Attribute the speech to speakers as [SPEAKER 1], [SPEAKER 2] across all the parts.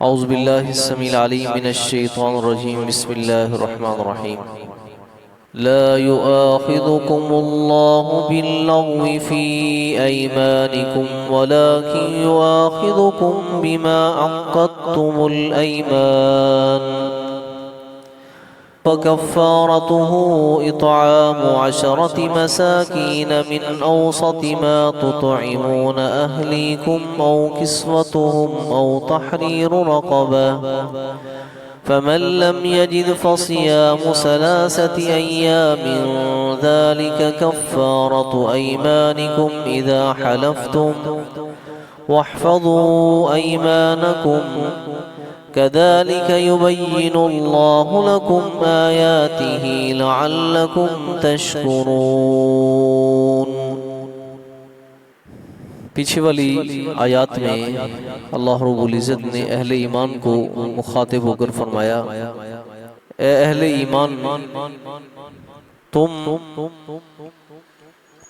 [SPEAKER 1] औज़ु बिल्लाहि स्समीइल अलीम मिनश शैतानिर रजीम बिस्मिल्लाहिर रहमानिर रहीम। ला युआखिदुकुमुल्लाहु बिल्लग़्वी फ़ी अयमानिकुम वलाकिन युआखिदुकुम बिमा अक़्क़दतुमुल अयमान फकफ़्फ़ारतुहु इत्'आमु 10 मसाकीन मिन औसति मा तुत्'इमून अहलीकुम औ किस्वतुहुम औ तहरीरु रक़बह फमन लम यजिद फसियामु सलासति अय्यामिन ज़ालिक कफ़्फ़ारतु अयमानिकुम इज़ा हलफ़्तुम वहफ़ज़ू अयमानकुम कज़ालिक युबय्यिनुल्लाहु लकुम आयातिही लअल्लकुम तशकुरून। पीछे वाली आयत में अल्लाह रब्बुल इज़्ज़त ने अहले ईमान को मुखातिब होकर फरमाया, ए अहले ईमान, तुम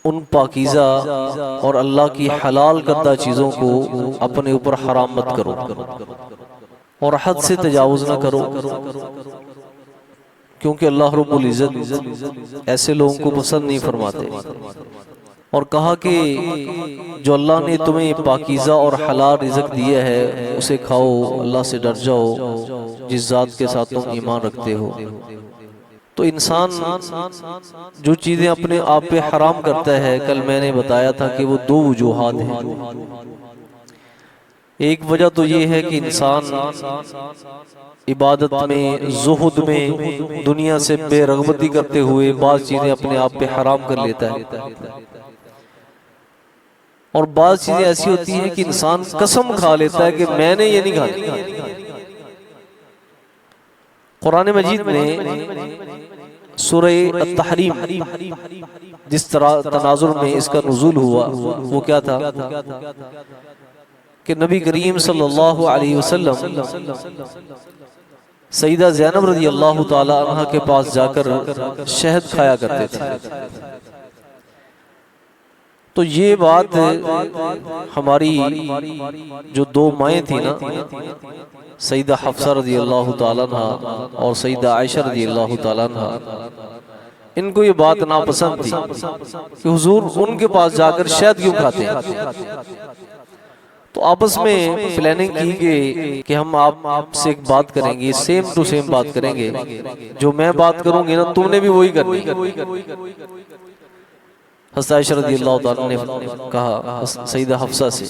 [SPEAKER 1] उन पाकीज़ा और अल्लाह की हलाल करदा चीज़ों को अपने ऊपर हराम मत करो और हद से तजावुज़ न करो, क्योंकि अल्लाह रब्बुल इज़्ज़त ऐसे लोगों को पसंद नहीं फरमाते। और कहा कि जो अल्लाह ने तुम्हें पाकीज़ा और हलाल रिज़्क़ दिया है उसे खाओ, अल्लाह से डर जाओ जिस ज़ात के साथ तुम ईमान रखते हो। तो इंसान जो चीज़ें अपने आप पे हराम करता है, कल मैंने बताया था कि वो दो वजूहात हैं। एक वजह तो ये है कि इंसान इबादत में, ज़ुहद में, दुनिया से बेरग़बती करते हुए बाज़ चीज़ें अपने आप पे हराम कर लेता है। और बाज़ चीज़ें ऐसी होती हैं कि इंसान कसम खा लेता है कि मैंने ये नहीं खानी। कुरान मजीद में सूरह अत-तहरीम जिस तरह तनाज़ुर में इसका नुज़ूल हुआ वो क्या था कि नबी करीम सल्लल्लाहु अलैहि वसल्लम सईदा ज़ैनब रज़ी अल्लाह ताला अन्हा के पास जाकर शहद खाया करते थे। तो ये बात हमारी जो दो माएँ थी ना, सईदा हफ्सा रज़ी अल्लाह ताला अन्हा और सईदा आयशा रज़ी अल्लाह ताला अन्हा, इनको ये बात नापसंद थी कि हुजूर उनके पास जाकर शहद क्यों खाते हैं। तो आपस में प्लानिंग की कि हम आपसे एक बात करेंगे, सेम टू सेम बात करेंगे, जो मैं बात करूंगी ना तुमने भी वही करनी। हज़रत आयशा रज़ियल्लाहु ताला ने कहा सईदा हफ्सा से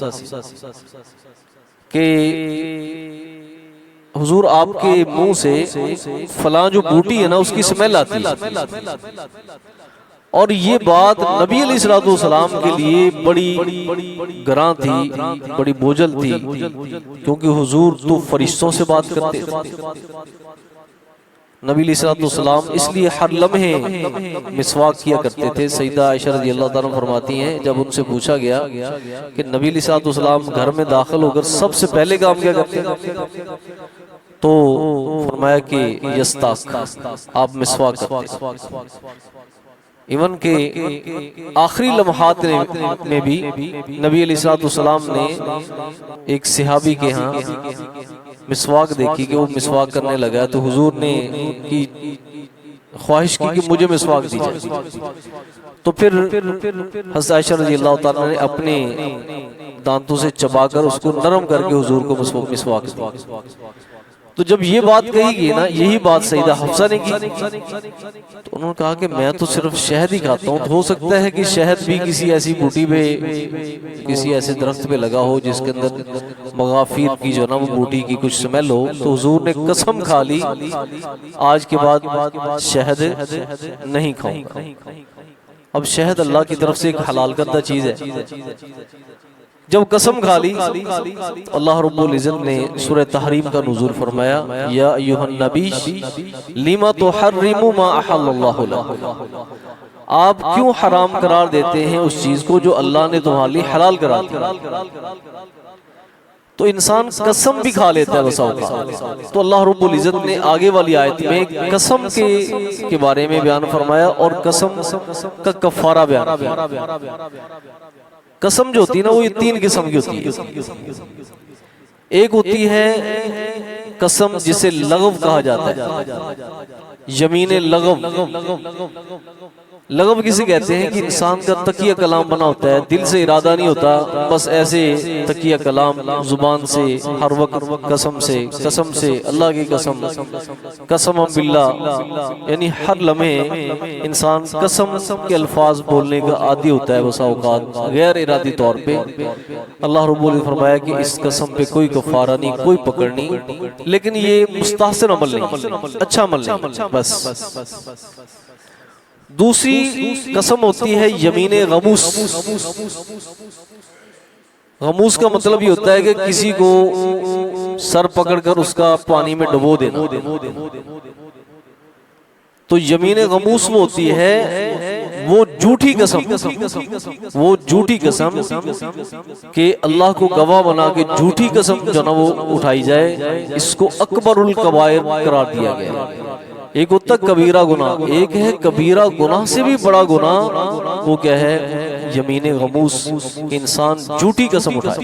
[SPEAKER 1] कि हुजूर आपके मुंह से फलां जो बूटी है ना उसकी स्मेल आती है। और ये बात नबी अलैहिस्सलाम के लिए बड़ी गरां थी, बड़ी बोझल थी, क्योंकि हुजूर तो फरिश्तों से बात करते थे। नबी अलैहिस्सलाम इसलिए हर लम्हे मिसवाक किया करते थे। सईदा आयशा रज़ियल्लाहु ताला फरमाती हैं, जब उनसे पूछा गया कि नबी अलैहिस्सलाम घर में दाखिल होकर सबसे पहले काम क्या करते हैं, तो फरमाया कि यस्ताक, आप मिसवाक करते। इवन के आखिरी लम्हात में भी नबी अलैहिस्सलाम ने एक सहाबी के यहाँ मिसवाक देखी कि वो मिसवाक करने लगा, तो हुजूर ने की ख्वाहिश की कि मुझे मिसवाक दीजिए। तो फिर हज़रत आयशा रज़ियल्लाहु ताला ने अपने दांतों से चबाकर उसको नरम करके हुजूर को मिसवाक दी। तो जब ये बात कही गई ना, यही बात सईदा हफ्सा ने की, तो उन्होंने कहा कि मैं तो सिर्फ शहद ही खाता हूँ, तो हो सकता है कि शहद भी किसी ऐसी बूटी पे, किसी ऐसे दरख्त पे लगा हो जिसके अंदर मगाफिर की जो ना वो बूटी की कुछ स्मेल हो। तो हुजूर ने कसम खा ली आज के बाद शहद नहीं खाऊंगा। अब शहद अल्लाह की तरफ से एक हलाल करदा चीज है। जब कसम खा ली, अल्लाह रब्बुल इज़्ज़त ने सूरह तहरीम का नुज़ूल फरमाया, या अय्युहन नबी लिमा तुहर्रिमु मा अहल्लल्लाहु लक, आप क्यों हराम करार देते हैं उस चीज को जो अल्लाह ने तुम्हारे लिए हलाल करा दिया। तो इंसान कसम भी खा लेता है बसा होगा। तो अल्लाह रब्बुल इज़्ज़त ने आगे वाली आयत में कसम के बारे में बयान फरमाया और कसम का कफ़ारा बयान। कसम जो होती है ना वो ये तीन किस्म की होती है। एक होती है कसम जिसे लगव कहा जाता है, यमीन लगव। लगव किसे कहते हैं कि इंसान का तकिया कलाम बना होता है, दिल से इरादा नहीं होता, बस ऐसे तकिया कलाम जुबान से हर वक्त कसम से अल्लाह की कसम, कसम बिल्लाह, यानी हर लम्हे इंसान कसम के अल्फाज बोलने का आदी होता है बसा औकात गैर इरादी तौर पे। अल्लाह रब्बुल ने फरमाया कि इस कसम पे कोई कफारा नहीं, कोई पकड़ नहीं, लेकिन ये मुस्तहसन अमल नहीं, अच्छा अमल नहीं बस। दूसरी कसम होती है यमीन गमूस। गमूस का मतलब ये होता है कि किसी को सर पकड़कर उसका पानी में डुबो देना। तो यमीन गमूस वो होती है वो झूठी कसम, वो झूठी कसम कि अल्लाह को गवाह बना के झूठी कसम जो ना वो उठाई जाए, इसको अकबरुल कबायर करार दिया गया। एक होता कबीरा गुनाह, एक है कबीरा गुनाह से भी बड़ा गुनाह, वो क्या है? यमीन गमूस। इंसान झूठी कसम उठाए,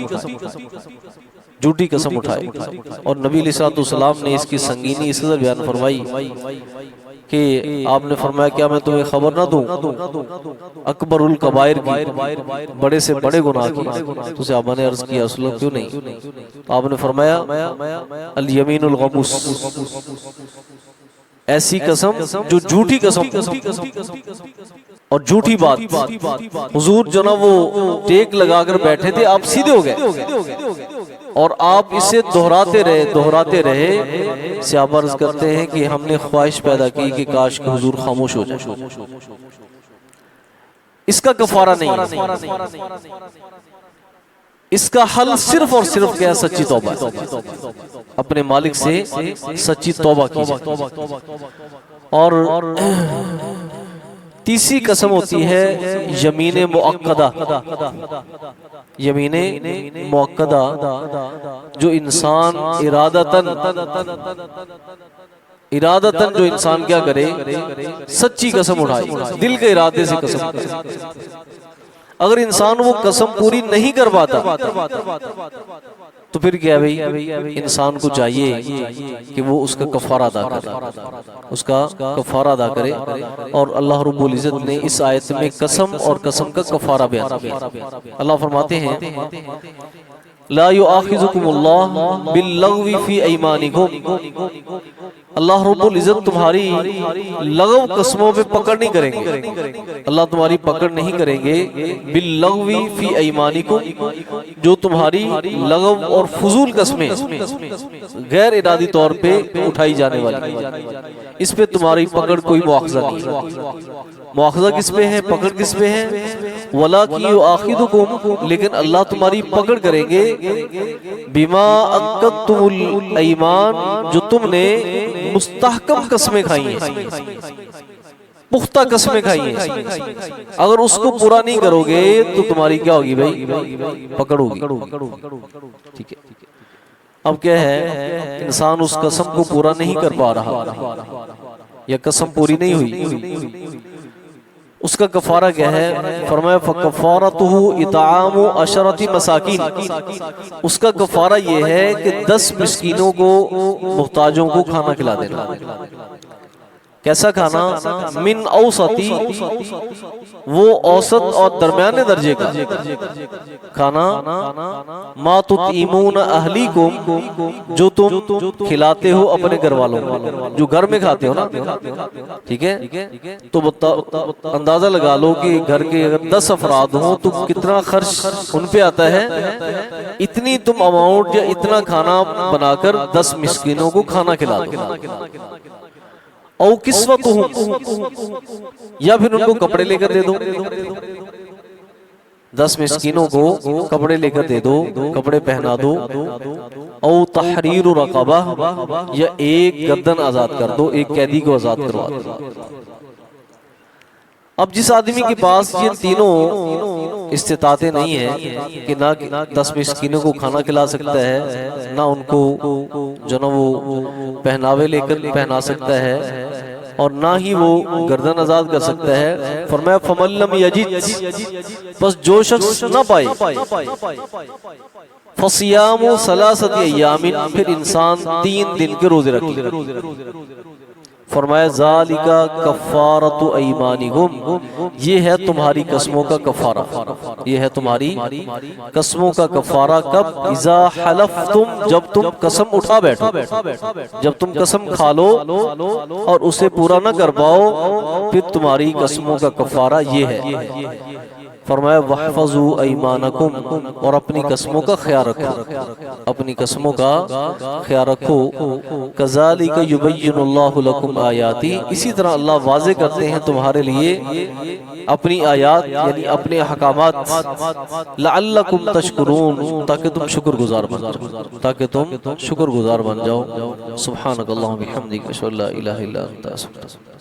[SPEAKER 1] झूठी कसम उठाए। और नबी अलैहिस्सलाम ने इसकी संगीनी इस तरह बयान फरमाई कि आपने फरमाया क्या मैं तुम्हें खबर ना दूं अकबरुल कबायर की, बड़े से बड़े गुनाह की। तो सहाबा ने अर्ज किया रसूल क्यों नहीं? तो आपने फरमाया अल यमीनुल गमूस, ऐसी कसम जो झूठी कसम और झूठी बात। हुजूर जो ना वो टेक लगाकर बैठे थे, आप सीधे हो गए और आप इसे दोहराते रहे। सहाबा अर्ज़ करते हैं कि हमने ख्वाहिश पैदा की कि काश के हुजूर खामोश हो जाए। इसका कफारा नहीं है, इसका हल सिर्फ और सिर्फ क्या है? सच्ची तौबा। अपने मालिक से सच्ची तौबा कीजिए। और तीसरी कसम होती है यमीन मुअक्कदा। यमीन मुअक्कदा जो इंसान इरादतन जो इंसान क्या करे? सच्ची कसम उठाए, दिल के इरादे से कसम करे। अगर इंसान वो कसम पूरी नहीं कर पाता तो फिर क्या भाई? इंसान को चाहिए कि वो उसका कफारा अदा करे, उसका कफारा अदा करे। और अल्लाह रब्बुल इज्जत ने इस आयत में कसम और कसम का कफारा बयान किया। अल्लाह फरमाते हैं ला युआखिजुकुमुल्लाह बिल्लग़वी फी ऐमानिकुम। अल्लाह रब्बुल इज्जत तुम्हारी लगव कसमों पे पकड़ नहीं करेंगे, अल्लाह तुम्हारी पकड़ नहीं करेंगे बिल्लग़वी फी ऐमानिकुम, जो तुम्हारी लगव और फजूल कसमें गैर इरादी तौर पे उठाई जाने वाली, इस पे तुम्हारी पकड़ कोई मुआखज़ा नहीं। मुआखज़ा किस पे है? पकड़ किस पे है? वलाकिन युआखिदुकुम, लेकिन अल्लाह तुम्हारी पकड़ करेंगे बिमा अक़दतुमुल ईमान, जो तुमने मुस्तहकम कसमें खाई हैं, पुख्ता कसमें खाई हैं। अगर उसको पूरा नहीं करोगे तो तुम्हारी क्या होगी भाई? पकड़ होगी। ठीक है। अब क्या है? इंसान उस कसम को पूरा नहीं कर पा रहा या कसम पूरी नहीं हुई, उसका कफारा क्या है? फरमाया फकफारतुहु इतआमु अशरति मसाकिन। उसका कफारा ये है कि 10 मिस्कीनों को, मुहताजों को खाना खिला देना। कैसा खाना? मिन औसती, वो औसत और दरमियाने दर्जे का खाना। मा तुतीमून अहलीकुम, जो तुम खिलाते हो अपने घर वालों को, जो घर में खाते हो ना। ठीक है, तो अंदाजा लगा लो कि घर के अगर 10 अफराद हो तो कितना खर्च उन पे आता है। इतनी तुम अमाउंट या इतना खाना बनाकर 10 मिस्कीनों को खाना खिला दो। औ किस्वतुहुम, या फिर उनको कपड़े लेकर दे दो। 10 मिस्कीनों को कपड़े लेकर दे दो, कपड़े पहना दो। औ तहरीरु रक़बा, या एक गर्दन आजाद कर दो, एक कैदी को आजाद करवा दो। अब जिस आदमी के पास ये तीनों इस्तितातें नहीं है कि ना 10 मिस्कीनों को खाना खिला सकता है, ना उनको जो ना वो पहनावे लेकर पहना सकता है, और ना ही वो गर्दन आजाद कर सकता है, फरमाया फमल्लम यजिद, बस जो शख्स ना पाए, फसियामु सलासति अय्यामिन, फिर इंसान 3 दिन के रोजे रखे। फरमाया ज़ालिका कफ़ारतु अयमानिकुम, ये है तुम्हारी कसमों का कफ़ारा, ये है तुम्हारी कसमों का कफ़ारा। कब? इज़ा हलफ्तुम, जब तुम कसम उठा बैठो, जब तुम कसम खा लो और उसे पूरा न कर पाओ, फिर तुम्हारी कसमों का कफ़ारा ये है। फरमाया वहफज़ू अयमानकुम, और अपनी कसमों का ख्याल रखो, अपनी कसमों का ख्याल रखो। कज़ालिका युबय्यिनुल्लाहु लकुम आयाती, इसी तरह अल्लाह वाज़े करते हैं तुम्हारे लिए अपनी आयात, यानी अपने अहकामात। लअल्लकुम तशकुरून, ताकि तुम शुक्रगुजार बन जाओ, ताकि तुम शुक्रगुजार बन जाओ। सुब्हानकल्लाहुम्मा व बिहम्दिक, अशहदु अल्ला इलाहा इल्ला अंता, अस्तगफिरुका।